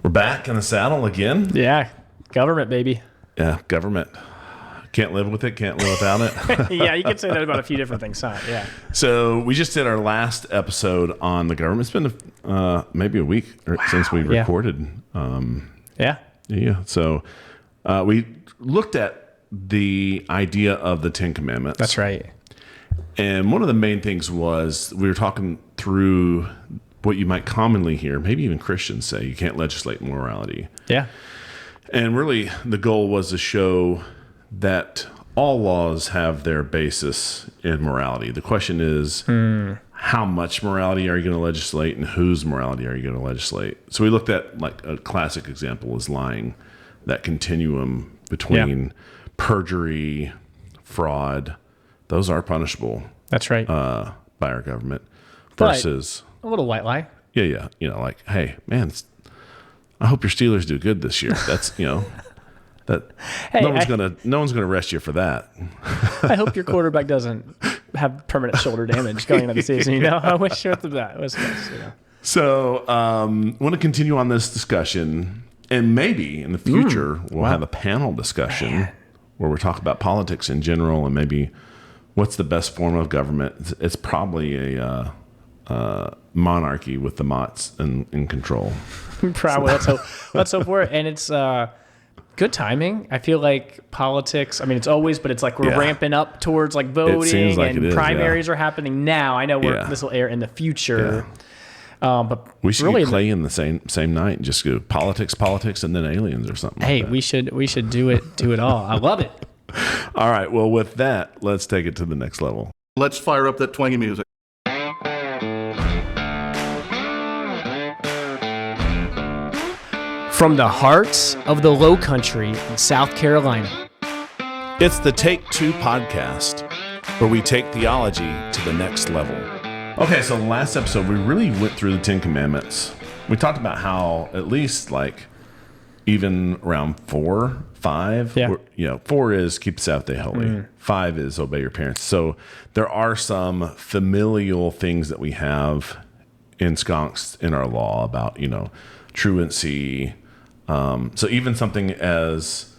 We're back in the saddle again. Yeah, government, baby. Yeah, government. Can't live with it, can't live without it. Yeah, you could say that about a few different things, huh? Yeah. So we just did our last episode on the government. It's been maybe a week since we recorded. Yeah. Yeah. So we looked at the idea of the Ten Commandments. That's right. And one of the main things was we were talking through what you might commonly hear, maybe even Christians say, you can't legislate morality. Yeah. And really the goal was to show that all laws have their basis in morality. The question is, how much morality are you going to legislate and whose morality are you going to legislate? So we looked at, like, a classic example is lying, that continuum between perjury, fraud. Those are punishable. That's right. By our government versus a little white lie. Yeah. You know, like, hey, man, I hope your Steelers do good this year. That's, that Hey, no one's gonna arrest you for that. I hope your quarterback doesn't have permanent shoulder damage going into the season. I wish you the that was nice. So, want to continue on this discussion, and maybe in the future we'll have a panel discussion where we talk about politics in general and maybe what's the best form of government. It's probably a monarchy with the Mots in control. Probably. Let's hope for it. And it's good timing. I feel like politics, I mean, it's always, but it's like we're ramping up towards like voting like and primaries are happening now. I know this will air in the future. But we should really, get Clay in the same night and just go politics, and then aliens or something. Hey, like that. we should do it all. I love it. All right. Well, with that, let's take it to the next level. Let's fire up that twangy music. From the hearts of the Low Country in South Carolina, It's the Take Two podcast, where we take theology to the next level. Okay, so last episode, we really went through the Ten Commandments. We talked about how at least like even around 4, 5, 4 is keep the Sabbath day holy. 5 is obey your parents. So there are some familial things that we have ensconced in our law about, truancy. So even something as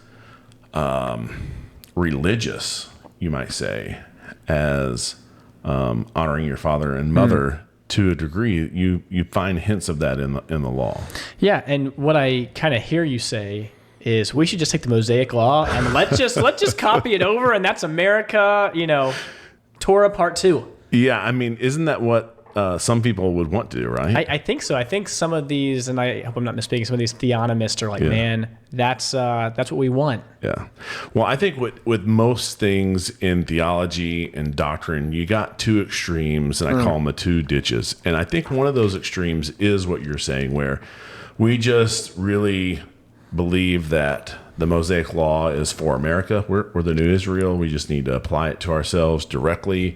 religious, you might say, as honoring your father and mother to a degree, you find hints of that in the law. Yeah, and what I kind of hear you say is we should just take the Mosaic Law and let's just copy it over, and that's America, Torah Part 2. Yeah, I mean, isn't that what some people would want to do, right? I think so. I think some of these, and I hope I'm not misspeaking, some of these theonomists are like, man, that's what we want. Yeah. Well, I think with most things in theology and doctrine, you got two extremes, and I call them the two ditches. And I think one of those extremes is what you're saying, where we just really believe that the Mosaic Law is for America. We're the new Israel. We just need to apply it to ourselves directly.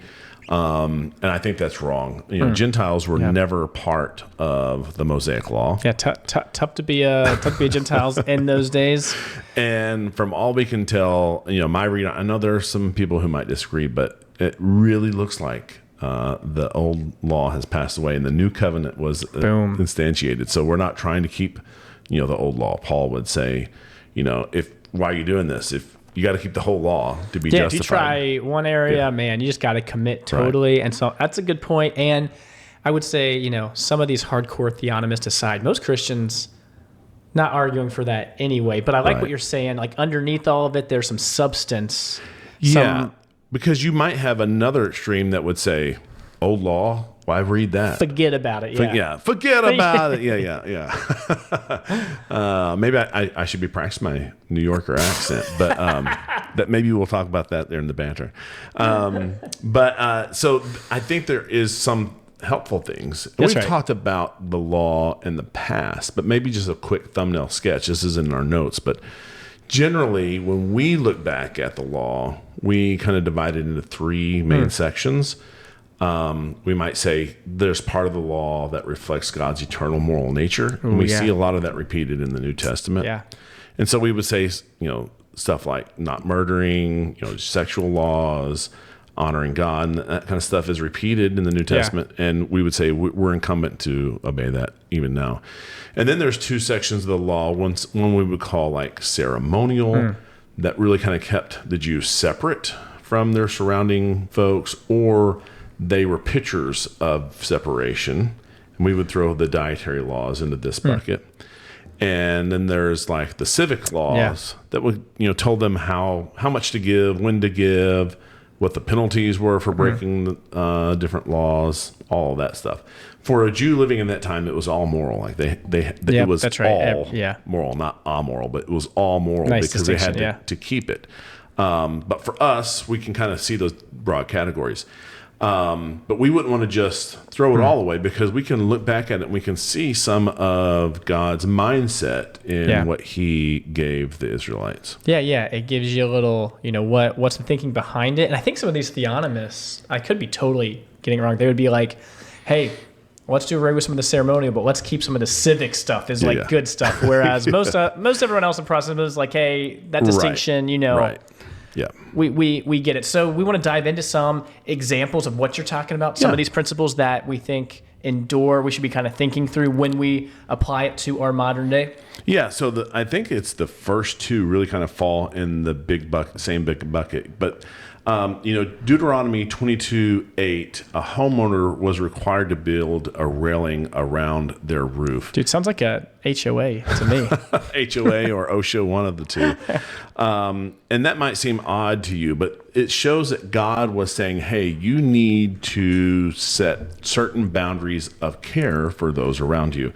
And I think that's wrong. Gentiles were never part of the Mosaic Law. Yeah, tough to be Gentiles in those days. And from all we can tell, my read, I know there are some people who might disagree, but it really looks like the old law has passed away and the new covenant was instantiated. So we're not trying to keep, the old law. Paul would say, why are you doing this? If you got to keep the whole law to be justified. If you try one area, man, you just got to commit totally. Right. And so that's a good point. And I would say, some of these hardcore theonomists aside, most Christians not arguing for that anyway. But I like what you're saying. Like underneath all of it, there's some substance. Yeah, because you might have another extreme that would say, old law, why read that? Forget about it. Forget about it. Yeah. Maybe I should be practicing my New Yorker accent, but that maybe we'll talk about that there in the banter. So I think there is some helpful things. We've talked about the law in the past, but maybe just a quick thumbnail sketch. This is in our notes, but generally when we look back at the law, we kind of divide it into 3 main sections. We might say there's part of the law that reflects God's eternal moral nature. And we see a lot of that repeated in the New Testament. Yeah. And so we would say, stuff like not murdering, sexual laws, honoring God, and that kind of stuff is repeated in the New Testament. And we would say we're incumbent to obey that even now. And then there's two sections of the law. One we would call like ceremonial, that really kind of kept the Jews separate from their surrounding folks, or they were pictures of separation. And we would throw the dietary laws into this bucket. And then there's like the civic laws that would, told them how much to give, when to give, what the penalties were for breaking different laws, all of that stuff. For a Jew living in that time, it was all moral. Like it was all moral, not amoral, but it was all moral because they had to keep it. But for us, we can kind of see those broad categories. But we wouldn't want to just throw it all away, because we can look back at it and we can see some of God's mindset in what he gave the Israelites. Yeah. It gives you a little, what's the thinking behind it. And I think some of these theonomists, I could be totally getting it wrong. They would be like, hey, let's do away with some of the ceremonial, but let's keep some of the civic stuff is like good stuff. Whereas most everyone else in Protestant is like, hey, that distinction, Right. Yeah, we get it. So we want to dive into some examples of what you're talking about. Some of these principles that we think endure, we should be kind of thinking through when we apply it to our modern day. Yeah. So I think it's the first two really kind of fall in the same big bucket. But Deuteronomy 22:8, a homeowner was required to build a railing around their roof. Dude, sounds like a HOA to me. HOA or OSHA, one of the two. And that might seem odd to you, but it shows that God was saying, hey, you need to set certain boundaries of care for those around you.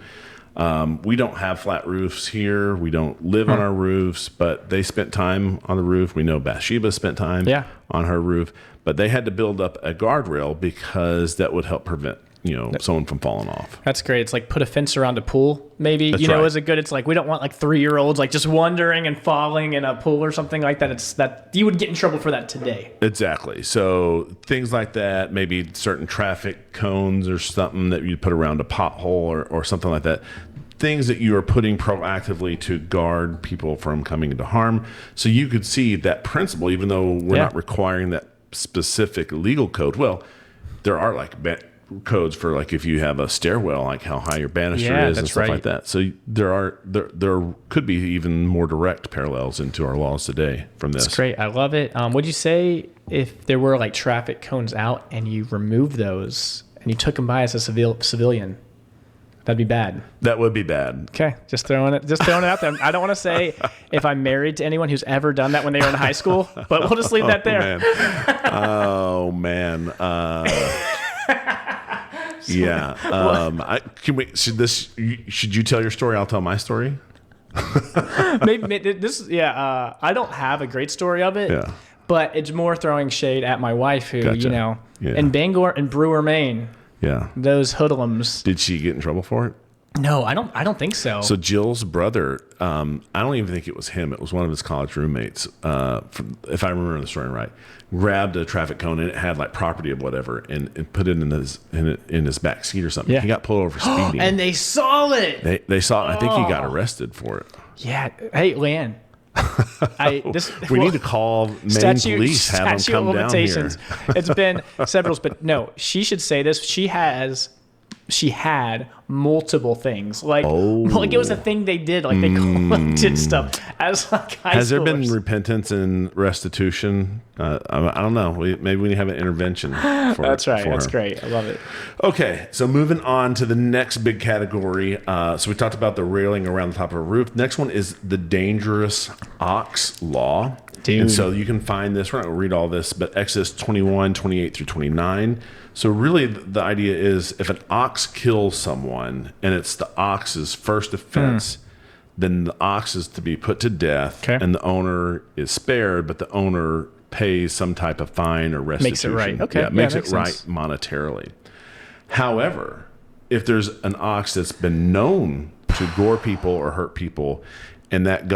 We don't have flat roofs here. We don't live on our roofs, but they spent time on the roof. We know Bathsheba spent time on her roof, but they had to build up a guardrail because that would help prevent, someone from falling off. That's great. It's like put a fence around a pool, maybe. That's is it good? It's like we don't want like 3-year-olds like just wandering and falling in a pool or something like that. It's that you would get in trouble for that today. Exactly. So things like that, maybe certain traffic cones or something that you'd put around a pothole or something like that. Things that you are putting proactively to guard people from coming into harm. So you could see that principle, even though we're not requiring that specific legal code. Well, there are like codes for like if you have a stairwell, like how high your banister is and stuff like that. So there could be even more direct parallels into our laws today from this. That's great. I love it. Would you say if there were like traffic cones out and you removed those and you took them by as a civilian, that'd be bad? That would be bad. Okay, just throwing it out there. I don't want to say if I'm married to anyone who's ever done that when they were in high school, but we'll just leave that there. Oh man. Yeah. Should you tell your story? I'll tell my story. Maybe this. Yeah. I don't have a great story of it. Yeah. But it's more throwing shade at my wife, who in Bangor and Brewer, Maine. Yeah. Those hoodlums. Did she get in trouble for it? No, I don't think so. So Jill's brother, I don't even think it was him. It was one of his college roommates, if I remember the story right, grabbed a traffic cone and it had like property of whatever and put it in his back seat or something. Yeah. He got pulled over for speeding. And they saw it. They saw it. I think he got arrested for it. Yeah. Hey, Leanne. We need to call Maine police, have them come down here. It's been several, but no, she should say this. She had multiple things. Like it was a thing they did. Like they collected stuff as like high Has there schoolers. been repentance and restitution? I don't know. Maybe we have an intervention. That's right. That's great. I love it. Okay, so moving on to the next big category. So we talked about the railing around the top of a roof. Next one is the dangerous ox law. Dude. And so you can find this. We're not going to read all this, but Exodus 21:28 through 29. So really the idea is if an ox kills someone and it's the ox's first offense, then the ox is to be put to death and the owner is spared, but the owner pays some type of fine or restitution. Makes it right. Okay. Yeah, makes it right monetarily. However, if there's an ox that's been known to gore people or hurt people and that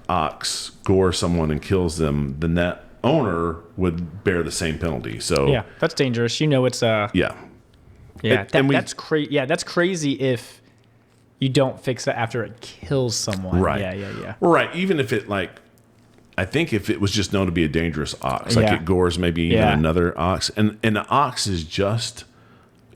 ox gores someone and kills them, then that owner would bear the same penalty. So yeah, that's dangerous. It's that's crazy. Yeah, that's crazy if you don't fix that after it kills someone. Right. Yeah. Right. Even if it like I think if it was just known to be a dangerous ox, like Yeah. it gores maybe even Yeah. another ox, and an ox is just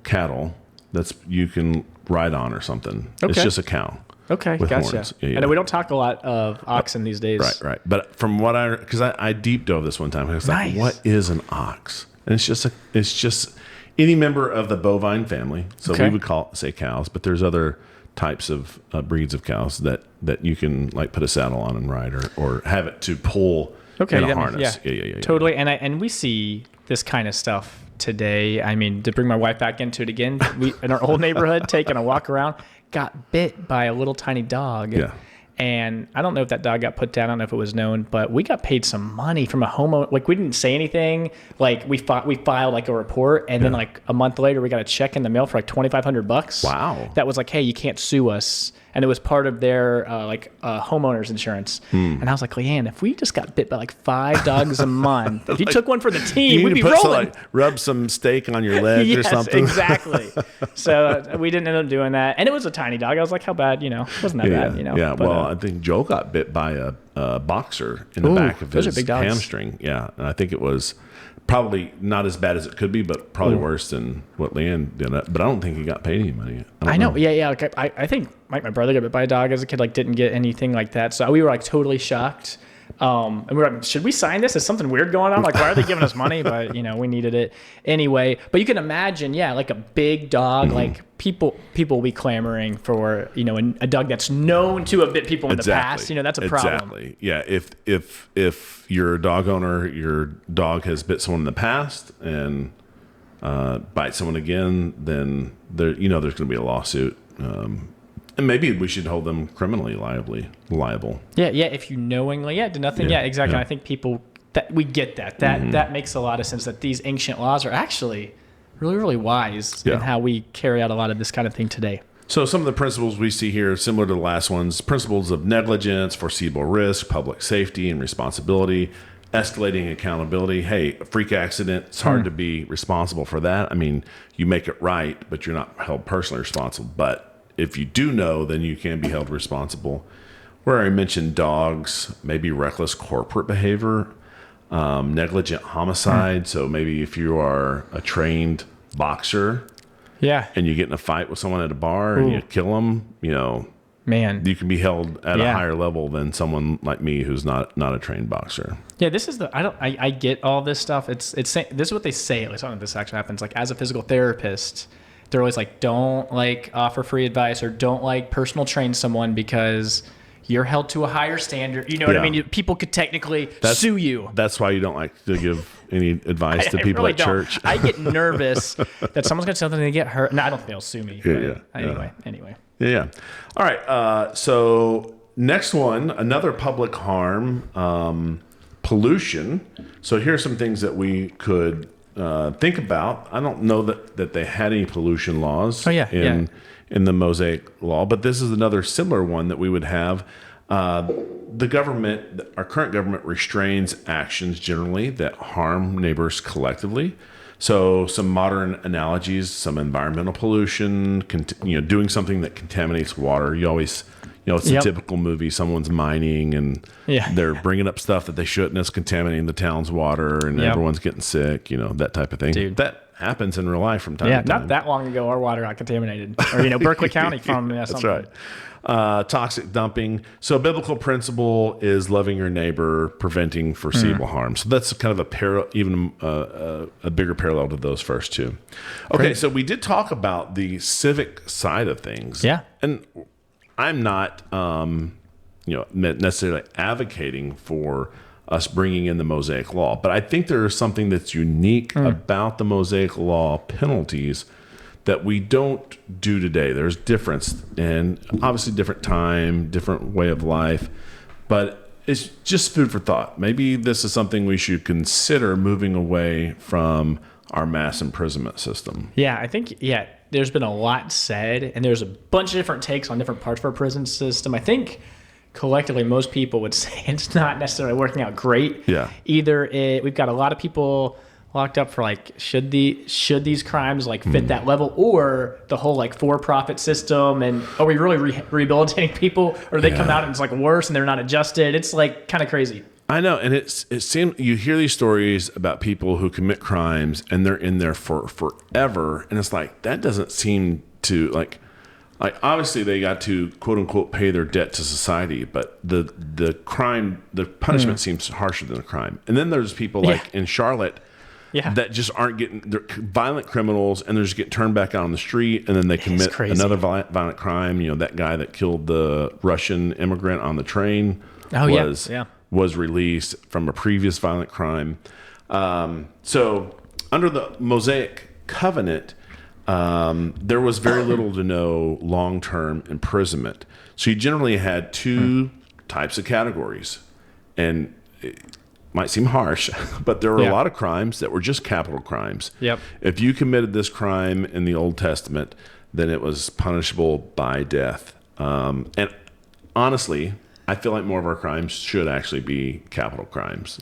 cattle that's you can ride on or something. It's Okay. just a cow. Okay, with gotcha. horns. Yeah, I yeah. know we don't talk a lot of oxen these days. Right. But from what because I deep dove this one time, I was Nice. like, what is an ox? And it's just any member of the bovine family. So Okay. we would say cows, but there's other types of breeds of cows that you can like put a saddle on and ride or have it to pull Okay, in a that harness. yeah. Totally. And we see this kind of stuff today. I mean, to bring my wife back into it again, we in our old neighborhood, taking a walk around, got bit by a little tiny dog. Yeah. And I don't know if that dog got put down. I don't know if it was known, but we got paid some money from a homeowner. Like, we didn't say anything. Like, we filed like a report, and then like a month later, we got a check in the mail for like $2,500. Wow. That was like, hey, you can't sue us, and it was part of their homeowners insurance. And I was like, Leanne, if we just got bit by like 5 dogs a month, if you took one for the team, You we'd need be to rolling. rub some steak on your leg or Yes, something. exactly. So we didn't end up doing that, and it was a tiny dog. I was like, how bad? It wasn't that bad. Yeah. But, Well, I think Joe got bit by a boxer in the back of those are his big dogs. hamstring. Yeah, and I think it was probably not as bad as it could be, but probably worse than what Leanne did. But I don't think he got paid any money. I know. Yeah. Like, I think my brother got bit by a dog as a kid. Like, didn't get anything like that. So we were like totally shocked. And we were like, should we sign this? Is something weird going on? Like, why are they giving us money? But we needed it anyway. But you can imagine, like a big dog, like people will be clamoring for, a dog that's known to have bit people in the past. That's a problem. Exactly. Yeah. If you're a dog owner, your dog has bit someone in the past and bites someone again, then there's going to be a lawsuit. And maybe we should hold them criminally liable. Yeah. If you knowingly, did nothing. Yeah, exactly. Yeah. I think people that we get that makes a lot of sense. That these ancient laws are actually really, really wise in how we carry out a lot of this kind of thing today. So some of the principles we see here, similar to the last ones, principles of negligence, foreseeable risk, public safety and responsibility, escalating accountability. Hey, a freak accident, it's hard to be responsible for that. I mean, you make it right, but you're not held personally responsible. But if you do know, then you can be held responsible. Where I mentioned dogs, maybe reckless corporate behavior, negligent homicide. So maybe if you are a trained boxer and you get in a fight with someone at a bar and you kill them, Man, you can be held at a higher level than someone like me who's not a trained boxer. Yeah, this is I get all this stuff. It's this is what they say. At least I don't know if this actually happens. Like, as a physical therapist, they're always like, don't like offer free advice or don't like personal train someone because you're held to a higher standard. You know what I mean? People could technically sue you. That's why you don't like to give any advice to people really at don't. church. I get nervous that someone's going to say something and they get hurt. No, I don't think they'll sue me. Anyway. Yeah. All right. So next one, another public harm, pollution. So here's some things that we could think about. I don't know that they had any pollution laws in the Mosaic Law, but this is another similar one that we would have. The government, our current government, restrains actions generally that harm neighbors collectively. So some modern analogies, some environmental pollution, doing something that contaminates water. You always, it's a typical movie. Someone's mining and they're bringing up stuff that they shouldn't. It's contaminating the town's water and everyone's getting sick, that type of thing. Dude. That happens in real life from time to time. Not that long ago, our water got contaminated. Or, Berkeley County from something. That's right. Toxic dumping. So a biblical principle is loving your neighbor, preventing foreseeable harm. So that's kind of a bigger parallel to those first two. Okay, Great. so we did talk about the civic side of things. Yeah. And I'm not, necessarily advocating for us bringing in the Mosaic Law, but I think there is something that's unique about the Mosaic Law penalties that we don't do today. There's difference, and obviously different time, different way of life, but it's just food for thought. Maybe this is something we should consider moving away from our mass imprisonment system. Yeah, I think, there's been a lot said, and there's a bunch of different takes on different parts of our prison system. I think collectively, most people would say it's not necessarily working out great. Yeah. Either we've got a lot of people locked up for should these crimes fit that level, or the whole for-profit system, and are we really rehabilitating people, or they come out and it's worse and they're not adjusted? It's kind of crazy. I know, and it seems you hear these stories about people who commit crimes and they're in there for forever, and it's like that doesn't seem to like obviously they got to quote unquote pay their debt to society, but the punishment seems harsher than the crime. And then there's people like in Charlotte that just aren't getting, they're violent criminals and they're just getting turned back out on the street, and then they commit another violent crime. You know, that guy that killed the Russian immigrant on the train was released from a previous violent crime. So under the Mosaic covenant, there was very little to no long-term imprisonment. So you generally had two types of categories. And it might seem harsh, but there were a lot of crimes that were just capital crimes. Yep. If you committed this crime in the Old Testament, then it was punishable by death. And honestly, I feel like more of our crimes should actually be capital crimes.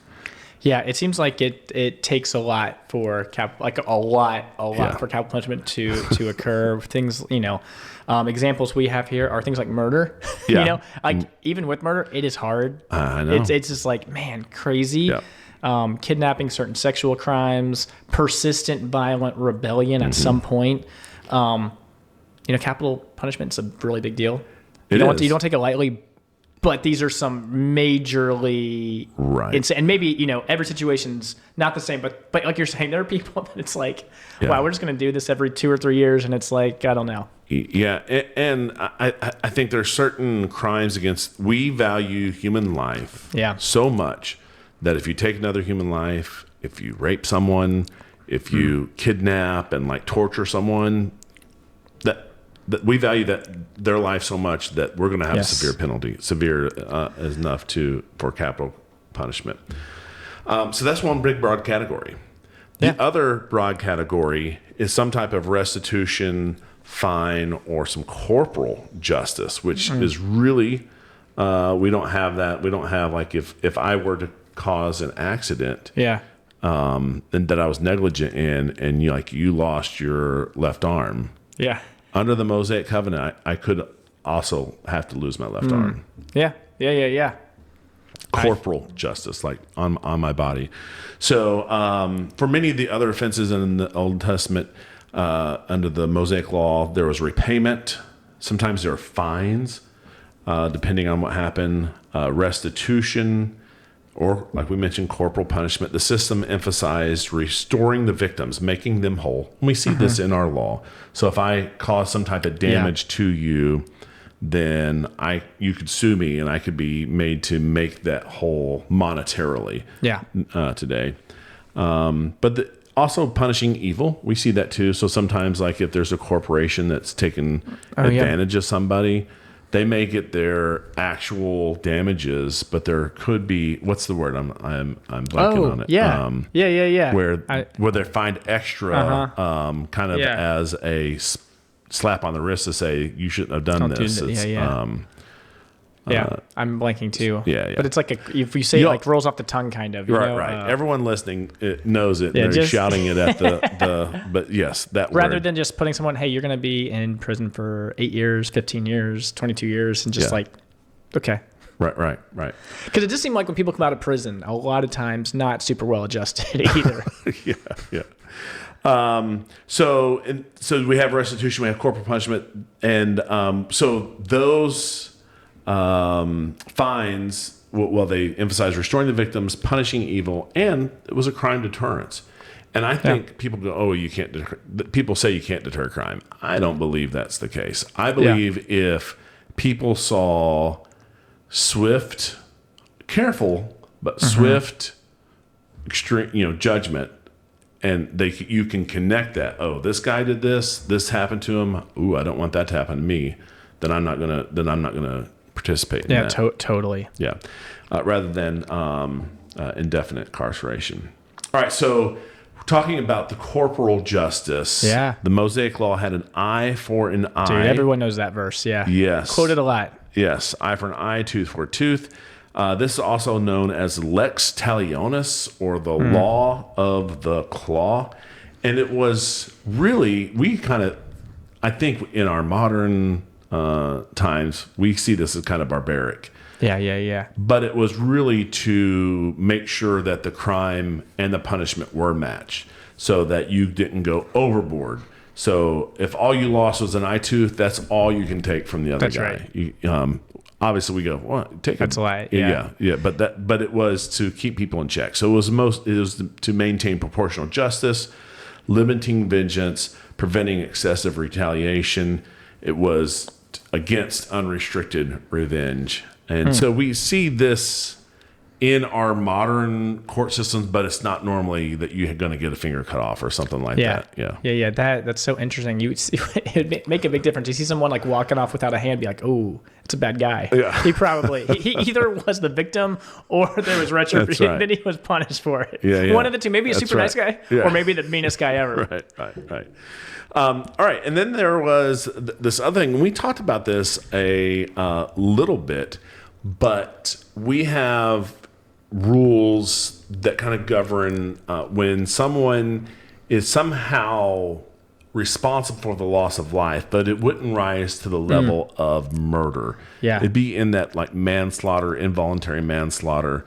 Yeah, it seems like it takes a lot for for capital punishment to occur. Things, examples we have here are things like murder. Yeah. Even with murder, it is hard. I know. It's just like, man, crazy. Yeah. Kidnapping, certain sexual crimes, persistent violent rebellion at some point. Capital punishment's a really big deal. You don't take it lightly. But these are some majorly insane, and maybe every situation's not the same. But like you're saying, there are people that it's like, wow, we're just going to do this every 2 or 3 years, and it's like, I don't know. Yeah, and I think there are certain crimes against. We value human life so much that if you take another human life, if you rape someone, if you kidnap and torture someone, that we value their life so much that we're going to have a severe penalty, severe enough for capital punishment. So that's one big broad category. The other broad category is some type of restitution, fine, or some corporal justice, which is really we don't have that. We don't have if I were to cause an accident, and that I was negligent in, and you lost your left arm, Under the Mosaic covenant, I could also have to lose my left arm. Yeah. Corporal justice, on my body. So for many of the other offenses in the Old Testament, under the Mosaic Law, there was repayment. Sometimes there are fines, depending on what happened. Restitution, or like we mentioned, corporal punishment. The system emphasized restoring the victims, making them whole. And we see this in our law. So if I cause some type of damage to you, then you could sue me, and I could be made to make that whole monetarily today. But also punishing evil, we see that too. So sometimes, if there's a corporation that's taken advantage of somebody, they may get their actual damages, but there could be, what's the word? I'm blanking on it. Yeah. Where they find extra, as a slap on the wrist to say you shouldn't have done this. I'm blanking too. Yeah. But it's if you say it rolls off the tongue, kind of. Right. Everyone listening knows it. They're just shouting it at but yes, that word. Rather than just putting someone, hey, you're going to be in prison for 8 years, 15 years, 22 years, and just okay. Right. Because it just seemed like when people come out of prison, a lot of times not super well adjusted either. So we have restitution, we have corporal punishment, and so those fines, they emphasize restoring the victims, punishing evil, and it was a crime deterrence. And I think people go, "Oh, you can't." People say you can't deter crime. I don't believe that's the case. I believe if people saw swift, careful, but swift, extreme, judgment, and you can connect that. Oh, this guy did this. This happened to him. Ooh, I don't want that to happen to me. Then I'm not gonna participate in that. Totally. Yeah. Rather than indefinite incarceration. All right. So we're talking about the corporal justice. Yeah. The Mosaic Law had an eye for an eye. Dude, everyone knows that verse. Yeah. Yes. Quoted a lot. Yes. Eye for an eye, tooth for a tooth. This is also known as lex talionis, or the law of the claw. And it was really, I think in our modern times, we see this as kind of barbaric. Yeah. But it was really to make sure that the crime and the punishment were matched so that you didn't go overboard. So if all you lost was an eye tooth, that's all you can take from the other That's guy. right. Obviously, we go, well, take That's a why, yeah. But it was to keep people in check. So it was to maintain proportional justice, limiting vengeance, preventing excessive retaliation. It was against unrestricted revenge. And so we see this in our modern court systems, but it's not normally that you're going to get a finger cut off or something like that. Yeah. That's so interesting. It'd make a big difference. You see someone like walking off without a hand, be like, oh, it's a bad guy. Yeah. He either was the victim or there was retribution. Right. Then he was punished for it. Yeah. One of the two. Maybe a super nice guy, or maybe the meanest guy ever. Right. All right. And then there was this other thing. We talked about this a little bit, but we have rules that kind of govern when someone is somehow responsible for the loss of life, but it wouldn't rise to the level of murder. Yeah. It'd be in that like manslaughter, involuntary manslaughter.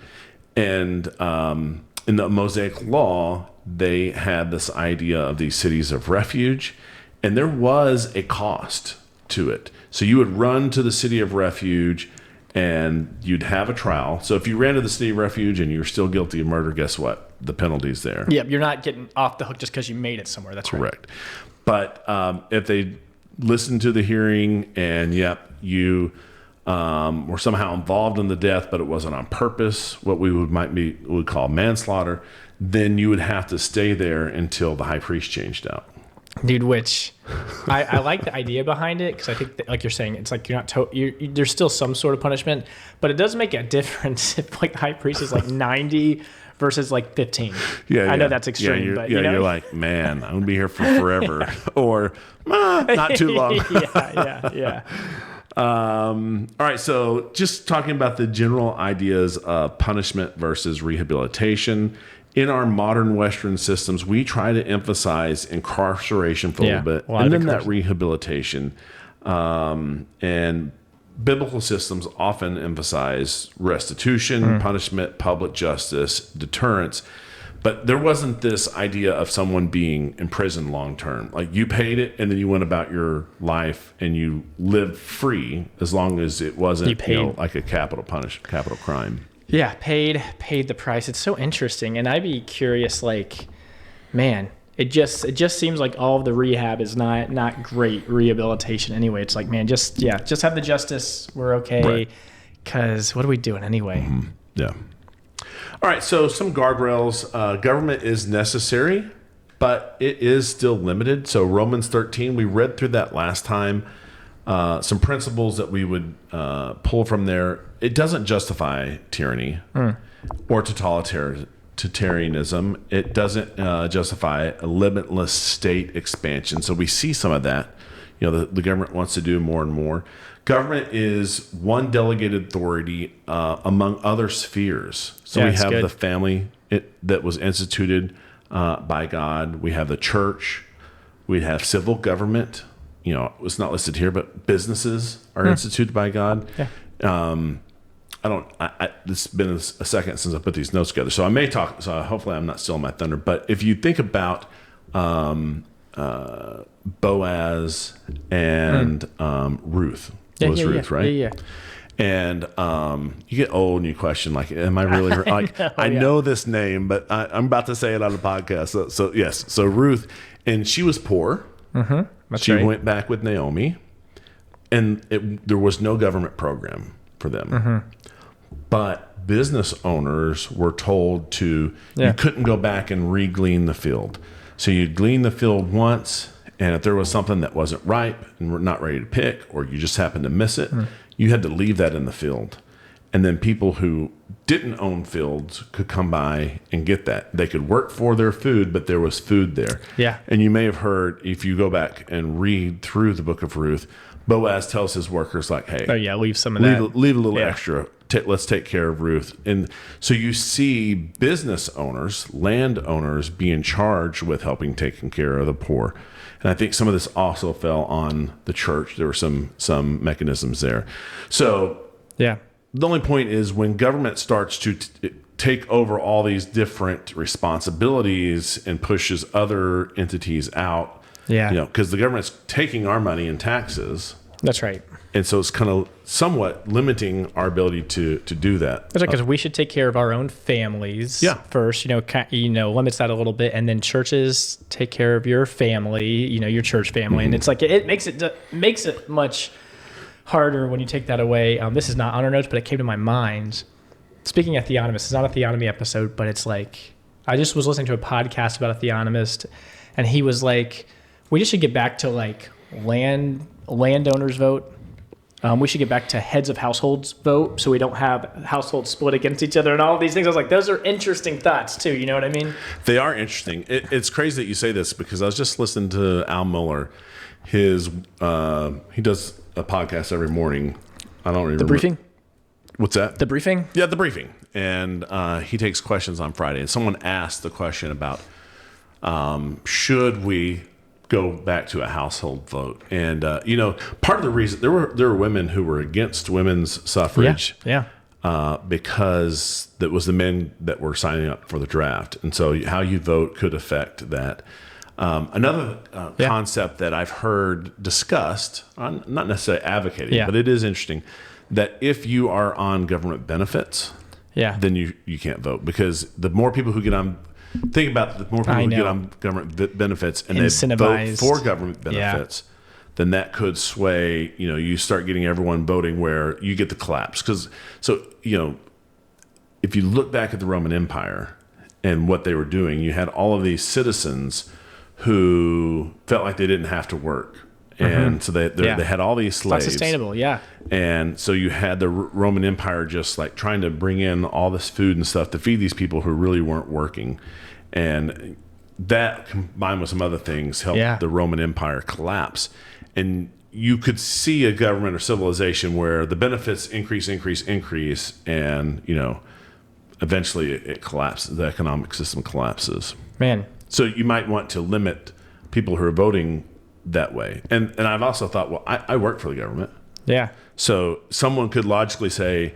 And in the Mosaic Law, they had this idea of these cities of refuge, and there was a cost to it. So you would run to the city of refuge and you'd have a trial. So if you ran to the city of refuge and you were still guilty of murder, guess what? The penalty's there. Yep, you're not getting off the hook just because you made it somewhere. That's correct. But if they listened to the hearing and you were somehow involved in the death, but it wasn't on purpose, what we would call manslaughter, then you would have to stay there until the high priest changed out. Dude, which I like the idea behind it, because I think that, like you're saying, it's like you're not there's still some sort of punishment, but it does make a difference if like the high priest is like 90 versus like 15. I know that's extreme, but you know? You're like, man, I'm gonna be here for forever, or not too long. yeah. All right, so just talking about the general ideas of punishment versus rehabilitation. In our modern Western systems, we try to emphasize incarceration for a little bit, and then that rehabilitation. And biblical systems often emphasize restitution, punishment, public justice, deterrence. But there wasn't this idea of someone being in prison long term. Like you paid it, and then you went about your life, and you lived free as long as it wasn't like a capital crime. Yeah, paid the price. It's so interesting, and I'd be curious. Like, man, it just seems like all of the rehab is not great rehabilitation anyway. It's like, man, just have the justice. We're okay. Because what are we doing anyway? Mm-hmm. Yeah. All right. So some guardrails. Government is necessary, but it is still limited. So Romans 13, we read through that last time. Some principles that we would pull from there. It doesn't justify tyranny or totalitarianism. It doesn't justify a limitless state expansion. So we see some of that. The government wants to do more and more. Government is one delegated authority among other spheres. So we have the family that was instituted by God. We have the church. We have civil government. It's not listed here, but businesses are instituted by God. Yeah. It's been a second since I put these notes together, so I may talk. So hopefully I'm not stealing my thunder. But if you think about Boaz and Ruth, Ruth, right? Yeah. And you get old and you question, like, am I really like? I know this name, but I'm about to say it on the podcast. So yes, so Ruth, and she was poor. She went back with Naomi, and there was no government program for them. But business owners were told you couldn't go back and re-glean the field. So you'd glean the field once, and if there was something that wasn't ripe and we're not ready to pick, or you just happened to miss it, you had to leave that in the field. And then people who didn't own fields could come by and get that. They could work for their food, but there was food there. Yeah. And you may have heard, if you go back and read through the book of Ruth, Boaz tells his workers, like, hey, leave some of that. Leave a little extra. Let's take care of Ruth. And so you see business owners, landowners being charged with helping taking care of the poor. And I think some of this also fell on the church. There were some mechanisms there. So Yeah. the only point is when government starts to take over all these different responsibilities and pushes other entities out, Yeah. because the government's taking our money in taxes. That's right. And so it's kind of somewhat limiting our ability to do that. That's right, because we should take care of our own families first, limits that a little bit. And then churches take care of your family, your church family. And it's like, it makes it much harder when you take that away. This is not on our notes, but it came to my mind. Speaking of theonomists, it's not a theonomy episode, but it's like, I just was listening to a podcast about a theonomist, and he was like, we just should get back to like landowners vote. We should get back to heads of households vote, so we don't have households split against each other and all of these things. I was like, those are interesting thoughts too. You know what I mean? They are interesting. It's crazy that you say this because I was just listening to Al Miller. He does a podcast every morning. I don't remember. The Briefing? What's that? The Briefing? Yeah, The Briefing. And he takes questions on Friday. And someone asked the question about should we go back to a household vote? And part of the reason there were women who were against women's suffrage, because that was the men that were signing up for the draft, and so how you vote could affect that. Another concept that I've heard discussed, I'm not necessarily advocating, but it is interesting that if you are on government benefits, then you can't vote, because the more people who get on. Think about the more people who get on government benefits and they vote for government benefits, then that could sway, you start getting everyone voting where you get the collapse. If you look back at the Roman Empire and what they were doing, you had all of these citizens who felt like they didn't have to work. And so they had all these slaves. Not sustainable, And so you had the Roman Empire just like trying to bring in all this food and stuff to feed these people who really weren't working. And that combined with some other things helped the Roman Empire collapse. And you could see a government or civilization where the benefits increase, and, eventually it collapses. The economic system collapses. Man. So you might want to limit people who are voting that way. And I've also thought, well, I work for the government. Yeah. So someone could logically say,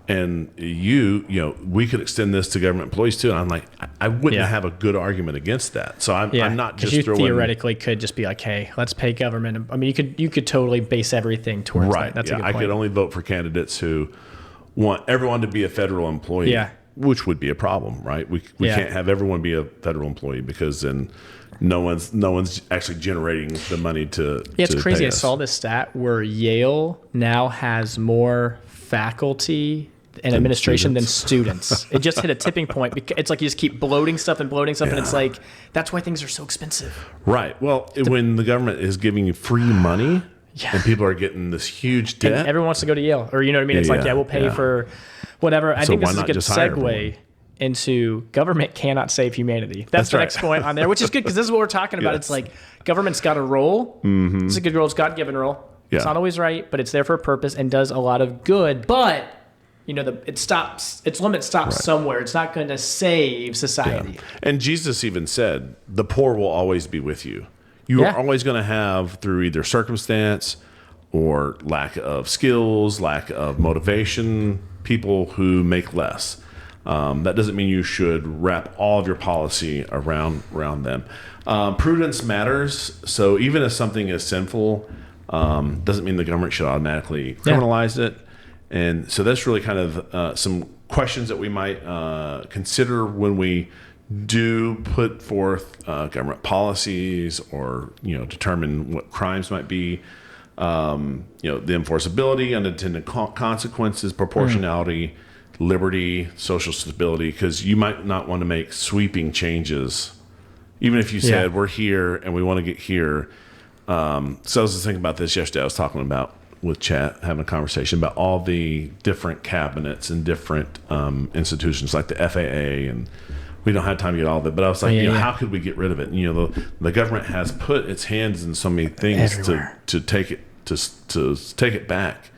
and we could extend this to government employees too. And I'm like, I wouldn't have a good argument against that. So I'm not just throwing. You theoretically could just be like, hey, let's pay government. I mean, you could totally base everything towards that. That's a good point. I could only vote for candidates who want everyone to be a federal employee. Yeah. Which would be a problem, right? We can't have everyone be a federal employee, because then no one's actually generating the money to. Yeah, it's crazy. Pay I us. saw this stat where Yale now has more faculty and administration than students. It just hit a tipping point. It's like you just keep bloating stuff, and it's like that's why things are so expensive. Right. Well, when the government is giving you free money. And people are getting this huge debt. And everyone wants to go to Yale, or you know what I mean? It's like, we'll pay for whatever. I think this is a good segue into government cannot save humanity. That's the next point on there, which is good, because this is what we're talking about. It's like government's got a role. Mm-hmm. It's a good role. It's a God-given role. Yeah. It's not always right, but it's there for a purpose and does a lot of good. But its limit stops somewhere. It's not going to save society. Yeah. And Jesus even said, "The poor will always be with you." You are always going to have, through either circumstance or lack of skills, lack of motivation, people who make less. That doesn't mean you should wrap all of your policy around them. Prudence matters. So even if something is sinful, doesn't mean the government should automatically criminalize it. And so that's really kind of some questions that we might consider when we do put forth government policies, or determine what crimes might be. The enforceability, unintended consequences, proportionality, liberty, social stability, because you might not want to make sweeping changes, even if you said we're here and we want to get here. So I was just thinking about this yesterday. I was talking about with Chat, having a conversation about all the different cabinets and different institutions like the FAA, and we don't have time to get all of it, but I was like, how could we get rid of it? And, the government has put its hands in so many things to take it back.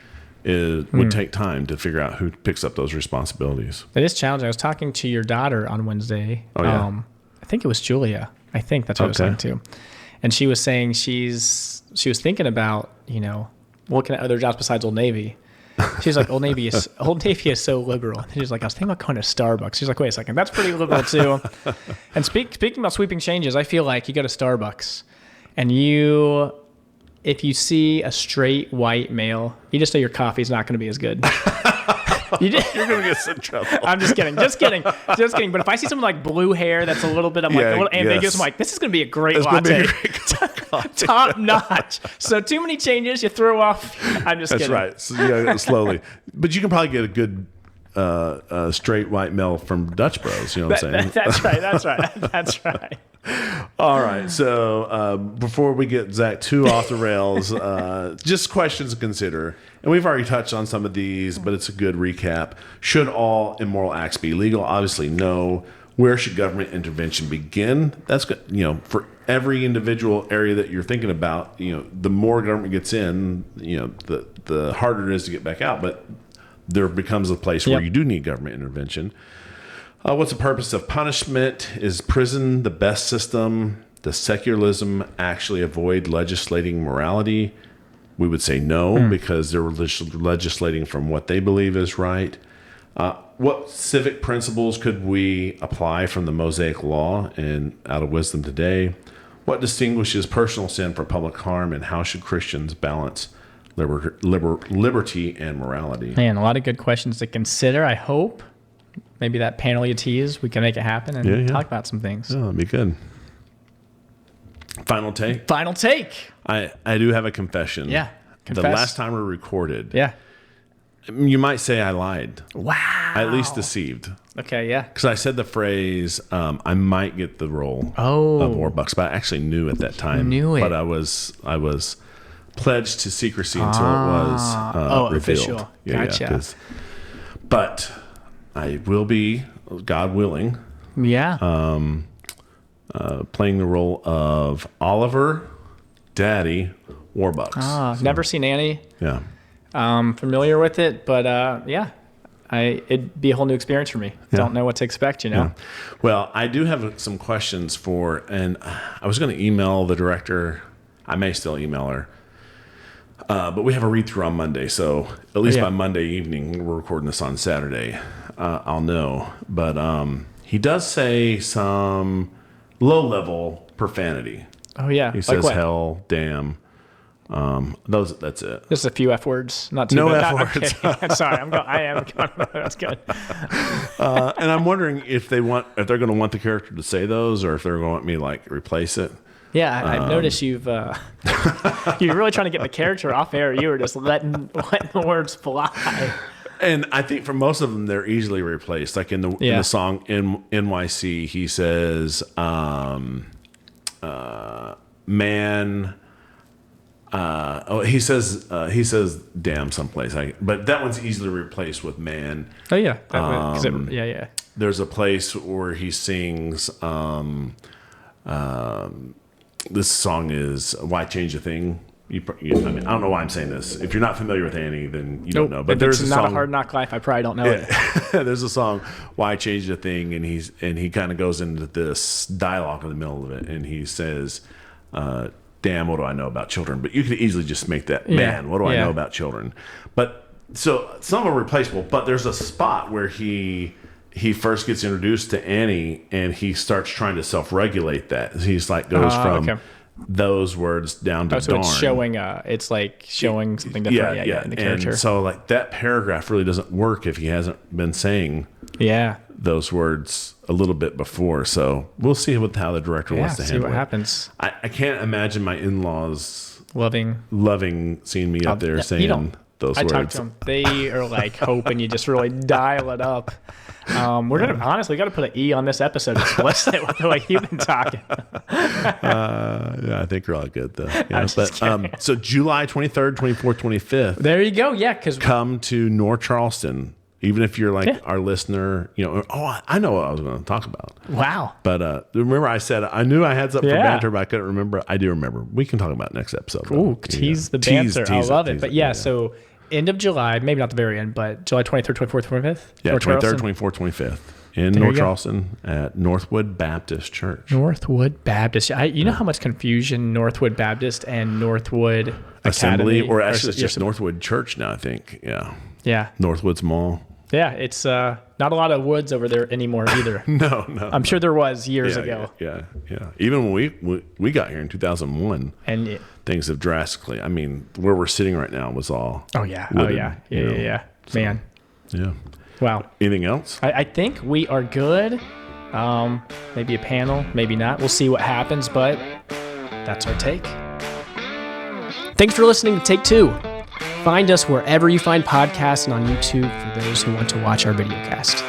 It would take time to figure out who picks up those responsibilities. It is challenging. I was talking to your daughter on Wednesday. Oh, yeah. I think it was Julia. I think that's what I was talking to. and she was saying she was thinking about, looking at other jobs besides Old Navy. She's like, Old Navy is so liberal. And she's like, I was thinking about going to Starbucks. She's like, wait a second, that's pretty liberal too. And speaking about sweeping changes, I feel like you go to Starbucks and if you see a straight white male, you just know your coffee's not going to be as good. You're going to get in trouble. I'm just kidding. But if I see someone like blue hair that's a little bit, a little ambiguous, I'm like, this is going to be a great latte. Top notch. So too many changes, you throw off. I'm just kidding. That's right. So, slowly. But you can probably get a good straight white male from Dutch Bros. You know what I'm saying? That's right. All right. So before we get Zach too off the rails, just questions to consider. And we've already touched on some of these, but it's a good recap. Should all immoral acts be legal? Obviously, no. Where should government intervention begin? That's good. For every individual area that you're thinking about, the more government gets in, the harder it is to get back out. But there becomes a place where you do need government intervention. What's the purpose of punishment? Is prison the best system? Does secularism actually avoid legislating morality? We would say no, because they're legislating from what they believe is right. What civic principles could we apply from the Mosaic Law and out of wisdom today? What distinguishes personal sin from public harm, and how should Christians balance liberty and morality? Man, a lot of good questions to consider. I hope maybe that panel you tease, we can make it happen and talk about some things. Oh, that'd be good. Final take? Final take. I do have a confession. Yeah. Confess. The last time we recorded. Yeah. You might say I lied. Wow. I at least deceived. Okay, yeah. Because I said the phrase, I might get the role of Warbucks, but I actually knew at that time. But I was pledged to secrecy until it was revealed. Official. Gotcha. Yeah, but I will be, God willing, playing the role of Oliver Daddy Warbucks. Never seen Annie. Yeah. Familiar with it, but it'd be a whole new experience for me. Don't know what to expect, Yeah. Well, I do have some questions and I was going to email the director. I may still email her. But we have a read-through on Monday, so at least by Monday evening, we're recording this on Saturday, I'll know. But he does say some low-level profanity. Oh, yeah. He says hell, damn. That's it. Just a few F words, not too no bad. F words. Okay. Sorry, I am going. That's good. And I'm wondering if they're going to want the character to say those, or if they're going to want me to replace it. Yeah, I've noticed you're really trying to get the character off air. You were just letting the words fly. And I think for most of them, they're easily replaced. Like in the song in NYC, he says, man. He says damn someplace. But that one's easily replaced with man. Oh yeah, There's a place where he sings. This song is "Why Change a Thing." I don't know why I'm saying this. If you're not familiar with Annie, then you don't know. But there's it's not a Hard Knock Life, I probably don't know it. There's a song "Why Change a Thing," and he kind of goes into this dialogue in the middle of it, and he says. Damn, what do I know about children? But you could easily just make that, man, what do I know about children? But so some are replaceable, but there's a spot where he first gets introduced to Annie and he starts trying to self-regulate that. He's goes from those words down to so darn. It's showing something different in the character. And so that paragraph really doesn't work if he hasn't been saying those words a little bit before. So we'll see how the director wants to handle it. See what happens. I can't imagine my in-laws loving seeing me up there saying those words. I talk to them. They are hoping you just really dial it up. We're gonna got to put an E on this episode explicit with the way you've been talking. I think we're all good though. So July 23rd, 24th, 25th. There you go. Yeah, because come to North Charleston. Even if you're our listener, I know what I was going to talk about. Wow. But remember I said I knew I had something for banter, but I couldn't remember. I do remember. We can talk about it next episode. Ooh, tease the banter. I love it. But so end of July, maybe not the very end, but July 23rd, 24th, 25th? Yeah, 23rd, 24th, 25th in There North you go. Charleston at Northwood Baptist Church. Northwood Baptist. You know how much confusion Northwood Baptist and Northwood Assembly, Academy or actually it's just Northwood Church now, I think. Yeah. Yeah. Northwoods Mall. Yeah. It's not a lot of woods over there anymore either. No. I'm sure there was years ago. Yeah. Even when we got here in 2001, And things have drastically. I mean, where we're sitting right now was all. yeah. wooded, Yeah. Man. Yeah. Wow. Anything else? I think we are good. Maybe a panel, maybe not. We'll see what happens, but that's our take. Thanks for listening to Take Two. Find us wherever you find podcasts and on YouTube for those who want to watch our videocast.